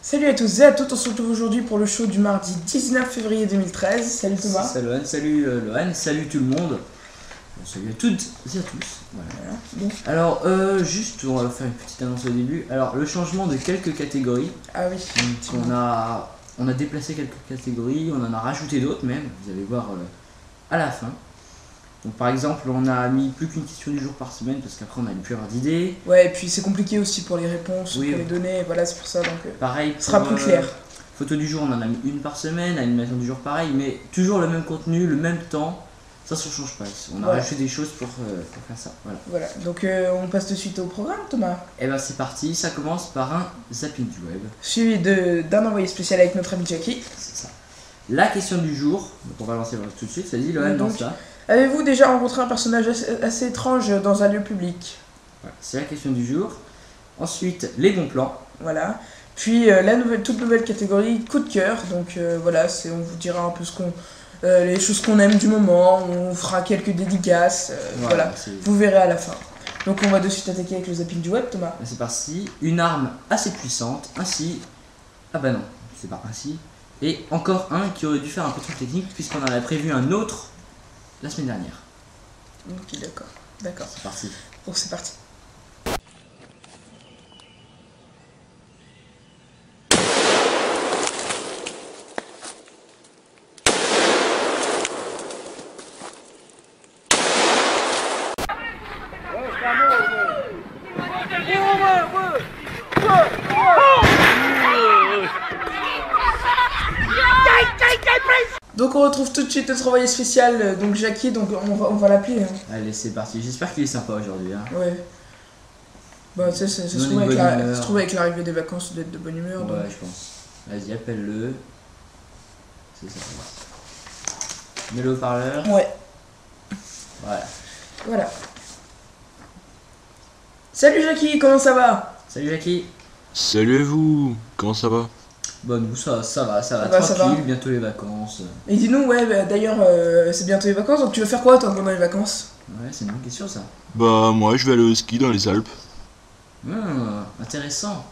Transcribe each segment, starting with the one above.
Salut à tous et à toutes, on se retrouve aujourd'hui pour le show du mardi 19 février 2013. Salut Thomas. Salut Lohan, salut tout le monde. Salut à toutes et à tous. Voilà. Bon. Alors, juste, on va faire une petite annonce au début. Alors, le changement de quelques catégories. Ah oui. Donc, on a déplacé quelques catégories, on en a rajouté d'autres même. Vous allez voir à la fin. Donc, par exemple, on a mis plus qu'une question du jour par semaine parce qu'après, on n'a plus avoir d'idées. Ouais, et puis c'est compliqué aussi pour les réponses, Oui, pour les données. Voilà, c'est pour ça. Donc, pareil, ce sera plus clair. Photo du jour, on en a mis une par semaine. Animation du jour, pareil, mais toujours le même contenu, le même temps. Ça ne change pas. On a rajouté des choses pour faire ça. Voilà. Donc, on passe de suite au programme, Thomas. Et ben c'est parti. Ça commence par un zapping du web. Suivi d'un envoyé spécial avec notre ami Jackie. C'est ça. La question du jour. Donc on va lancer tout de suite. Ça dit, Lohan, lance ça. Avez-vous déjà rencontré un personnage assez étrange dans un lieu public? Voilà, c'est la question du jour. Ensuite, les bons plans. Voilà. Puis toute nouvelle catégorie coup de cœur. Donc voilà, on vous dira un peu les choses qu'on aime du moment. On fera quelques dédicaces. Voilà. Vous verrez à la fin. Donc on va de suite attaquer avec le zapping du web, Thomas. C'est parti. Une arme assez puissante. Ainsi. Ah bah non, c'est pas ainsi. Et encore un qui aurait dû faire un peu de truc technique puisqu'on en avait prévu un autre la semaine dernière. Ok, d'accord. C'est parti. Bon, c'est parti. Donc on retrouve tout de suite notre envoyé spécial, donc Jackie, donc on va l'appeler. Hein. Allez, c'est parti. J'espère qu'il est sympa aujourd'hui. Hein. Ouais. Bah tu sais, ça se trouve avec l'arrivée des vacances, d'être de bonne humeur. Ouais, donc. je pense. Vas-y, appelle-le. C'est ça. Mets-le au parleur. Ouais. Voilà. Salut Jackie, comment ça va? Salut Jackie. Salut à vous, comment ça va? Bon, nous ça va, tranquille, bientôt les vacances. Et dis-nous, ouais, bah, d'ailleurs, c'est bientôt les vacances, donc tu vas faire quoi toi pendant les vacances? Ouais, c'est une bonne question ça. Bah moi je vais aller au ski dans les Alpes. Intéressant.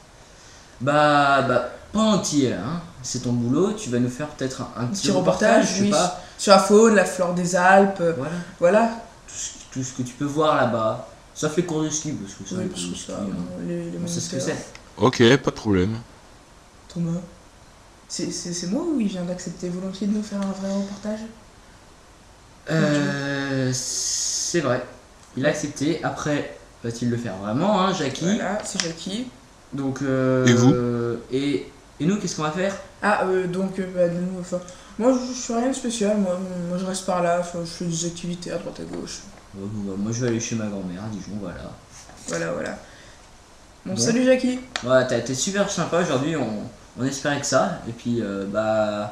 Bah, pendant que tu y es là, hein, c'est ton boulot, tu vas nous faire peut-être un petit reportage, je sais pas. Sur la faune, la flore des Alpes, voilà. Tout ce que tu peux voir là-bas, sauf les cours de ski, parce que ça, oui, parce que ça, on sait ce que c'est. Ok, pas de problème. Thomas, c'est moi ou il vient d'accepter volontiers de nous faire un vrai reportage? C'est vrai, il a accepté, après va-t-il le faire vraiment, hein, Jackie? Voilà, c'est Jackie. Donc, et vous? Et nous, qu'est-ce qu'on va faire? Donc, nous, enfin, moi je fais rien de spécial, moi je reste par là, je fais des activités à droite à gauche. Moi je vais aller chez ma grand-mère à Dijon, voilà. Voilà. Bon, salut Jackie. Ouais, t'as été super sympa aujourd'hui, on espérait que ça. Et puis, la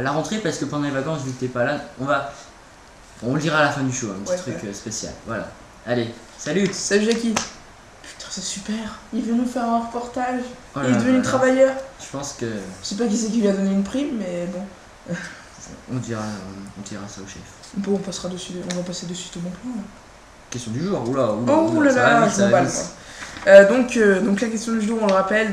rentrée, parce que pendant les vacances, vu que t'es pas là, on le dira à la fin du show, un petit truc spécial. Voilà. Allez, salut. Salut Jackie. Putain, c'est super. Il veut nous faire un reportage. Il est devenu travailleur. Je pense que... Je sais pas qui c'est qui lui a donné une prime, mais bon. On dira ça au chef. Bon, on va passer de suite au bon plan. Là. Question du jour, oula, je m'emballe. Donc la question du jour, on le rappelle,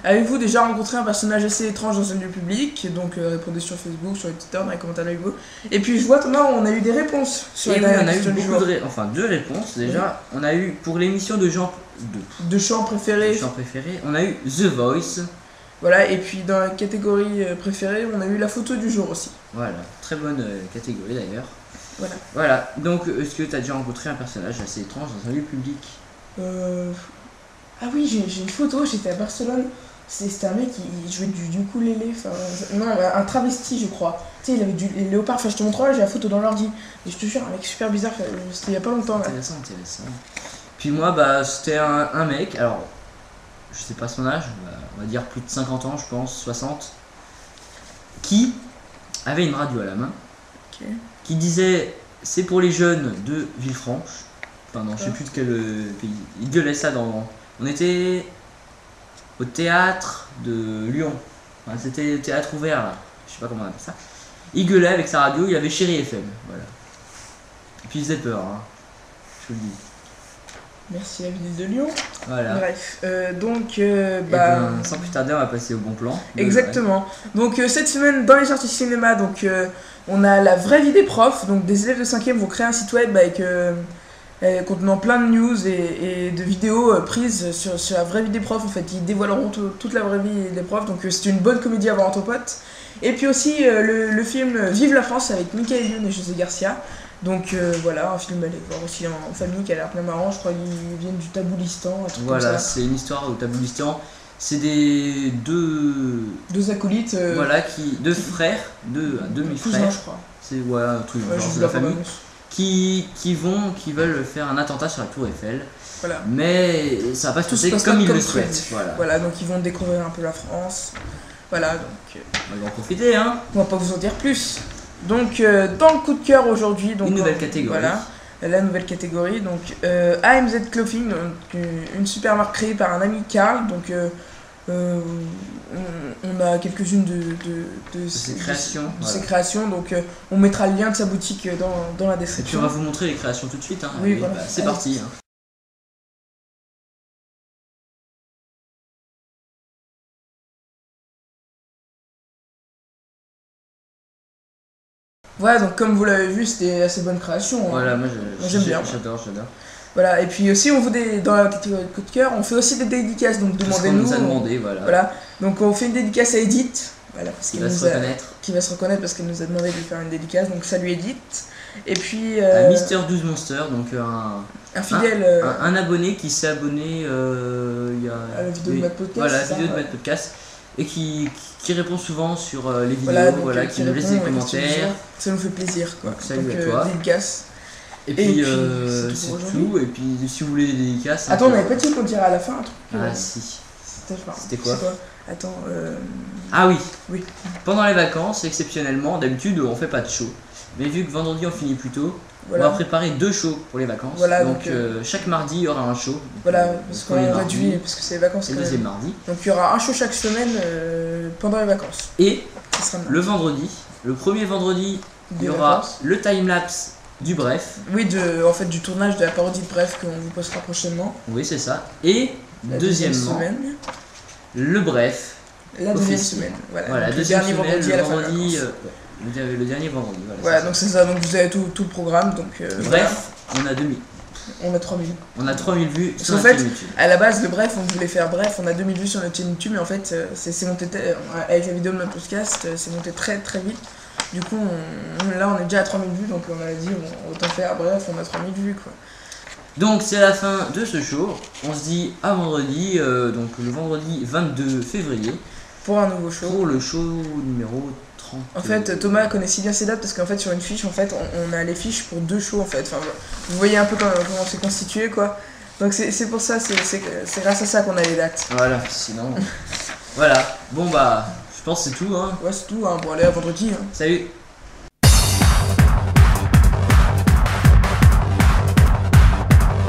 avez-vous déjà rencontré un personnage assez étrange dans un lieu public? Donc répondez sur Facebook, sur Twitter, dans les commentaires avec vous. Et puis je vois Thomas, on a eu des réponses sur on a eu deux réponses déjà. Oui. On a eu pour l'émission de chants préférés. On a eu The Voice. Voilà, et puis dans la catégorie préférée, on a eu la photo du jour aussi. Voilà, très bonne catégorie d'ailleurs. Voilà, donc est-ce que tu as déjà rencontré un personnage assez étrange dans un lieu public? Ah oui, j'ai une photo, j'étais à Barcelone. C'était un mec qui jouait du ukulélé, un travesti je crois. Tu sais, il avait du léopard, je te montrerai, j'ai la photo dans l'ordi. Et je te jure, un mec super bizarre, c'était il y a pas longtemps. Intéressant. Puis moi, c'était un mec, alors je sais pas son âge, on va dire plus de 50 ans je pense, 60, qui avait une radio à la main, qui disait c'est pour les jeunes de Villefranche, enfin non, je sais plus de quel pays, il gueulait ça on était au théâtre de Lyon, c'était le théâtre ouvert là, je sais pas comment on appelle ça, il gueulait avec sa radio, il avait Chéri FM, voilà, et puis il faisait peur, hein, je vous le dis. Merci la ville de Lyon. Voilà. Bref, donc Sans plus tarder, on va passer au bon plan. Exactement. Donc cette semaine dans les sorties cinéma, donc on a la vraie vie des profs. Donc des élèves de 5e vont créer un site web avec contenant plein de news et de vidéos prises sur la vraie vie des profs. En fait, ils dévoileront toute la vraie vie des profs. Donc c'est une bonne comédie à voir entre potes. Et puis aussi le film Vive la France avec Michael Youn et José Garcia. Donc voilà, un film à aller voir aussi en famille qui a l'air bien marrant. Je crois qu'ils viennent du Taboulistan, un truc comme ça. Voilà, c'est une histoire au Taboulistan. C'est des deux acolytes. Deux frères, deux demi-frères. Je crois. C'est un truc genre de la famille. Qui veulent faire un attentat sur la Tour Eiffel. Voilà. Mais ça va pas se passer comme ils le souhaitent. Voilà, donc ils vont découvrir un peu la France. Voilà, donc. On va en profiter, hein. On va pas vous en dire plus. Donc, dans le coup de cœur aujourd'hui, donc une nouvelle catégorie. Voilà, la nouvelle catégorie. Donc, AMZ Clothing, donc, une super marque créée par un ami Karl. Donc, on a quelques-unes de ses créations. Donc, on mettra le lien de sa boutique dans la description. Et puis, on va vous montrer les créations tout de suite. Hein. Oui, allez, voilà. C'est parti. Hein. Voilà, donc comme vous l'avez vu, c'était assez bonne création. Voilà, moi j'aime bien. J'adore. Voilà, et puis aussi, dans la catégorie coup de cœur, on fait aussi des dédicaces, donc demandez-nous. On nous a demandé, voilà. Donc on fait une dédicace à Edith, voilà, parce qui va se reconnaître parce qu'elle nous a demandé de lui faire une dédicace, donc salut Edith. Et puis. Mister 12 Monster, donc un fidèle. Un abonné qui s'est abonné il y a. À la vidéo de Mad Podcast. Voilà, la vidéo de Mad Podcast. Et qui répond souvent sur les vidéos, qui nous laisse des commentaires. Ça nous fait plaisir, quoi. Donc, salut à toi. Dédicace. Et puis c'est tout. Et puis si vous voulez des dédicaces. Attends, on n'avait pas dit qu'on dirait à la fin un truc. Ah si. C'était quoi? Attends. Ah oui. Oui. Pendant les vacances, exceptionnellement, d'habitude on fait pas de show. Mais vu que vendredi on finit plus tôt, on va préparer 2 shows pour les vacances. Voilà, donc chaque mardi il y aura un show. Voilà, parce qu'on a réduit, parce que c'est les vacances. Et le deuxième mardi. Donc il y aura un show chaque semaine pendant les vacances. Et le vendredi, le premier vendredi, il y aura le timelapse du Bref. Oui, du tournage de la parodie de Bref qu'on vous postera prochainement. Oui, c'est ça. Et deuxièmement, le Bref. La deuxième semaine. Voilà, le dernier vendredi à la fin de vacances. Le dernier vendredi. Voilà, donc c'est ça. Donc vous avez tout le programme. Donc, Bref, on a 2000. On a 3000. On a 3000 vues sur notre chaîne YouTube. À la base, le Bref, on voulait faire Bref, on a 2000 vues sur notre chaîne YouTube, mais en fait, c'est monté avec la vidéo de notre podcast, c'est monté très très vite. Du coup, là, on est déjà à 3000 vues, donc on a dit, autant faire Bref, on a 3000 vues, quoi. Donc, c'est la fin de ce show. On se dit à vendredi, donc le vendredi 22 février. Pour un nouveau show. Pour le show numéro 30. En fait, Thomas connaît si bien ses dates parce qu'en fait, sur une fiche, en fait, on a les fiches pour 2 shows, en fait. Enfin, vous voyez un peu comment c'est constitué, quoi. Donc, c'est pour ça, c'est grâce à ça qu'on a les dates. Voilà, sinon. Voilà. Bon, bah, je pense que c'est tout, hein. Ouais, c'est tout, hein. Bon, allez, à vendredi, hein. Salut.